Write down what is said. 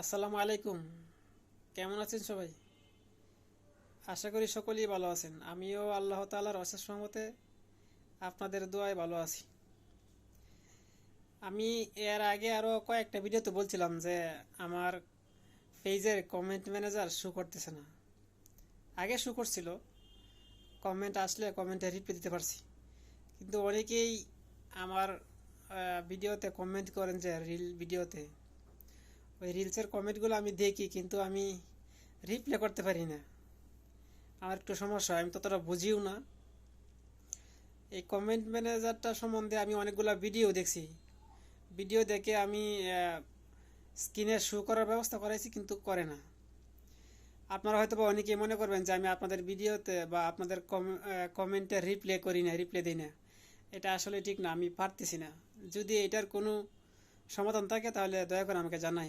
আসসালামু আলাইকুম। কেমন আছেন সবাই? আশা করি সকলেই ভালো আছেন। আমিও আল্লাহ তাআলার অশেষ রহমতে আপনাদের দোয়ায় ভালো আছি। আমি এর আগে আরো কয়েকটা ভিডিওতে বলছিলাম যে আমার পেজের কমেন্ট ম্যানেজার শো করতেছে না। আগে শো করছিল, কমেন্ট আসলে কমেন্টে রিপ্লাই দিতে পারছি, কিন্তু অনেকেই আমার ভিডিওতে কমেন্ট করেন যে রিল ভিডিওতে, ওই রিলসের কমেন্টগুলো আমি দেখি কিন্তু আমি রিপ্লাই করতে পারি না। আমার একটু সমস্যা হয়, আমি ততটা বুঝিও না। এই কমেন্ট ম্যানেজারটা সম্বন্ধে আমি অনেকগুলো ভিডিও দেখছি। ভিডিও দেখে আমি স্ক্রিনে শো করার ব্যবস্থা করাইছি কিন্তু করে না। আপনারা হয়তো বা অনেকেই মনে করবেন যে আমি আপনাদের ভিডিওতে বা আপনাদের কমেন্টে রিপ্লাই করি না, রিপ্লাই দিই না। এটা আসলে ঠিক না, আমি পারতেছি না। যদি এটার কোনো সমাধান থাকে তাহলে দয়া করে আমাকে জানাই।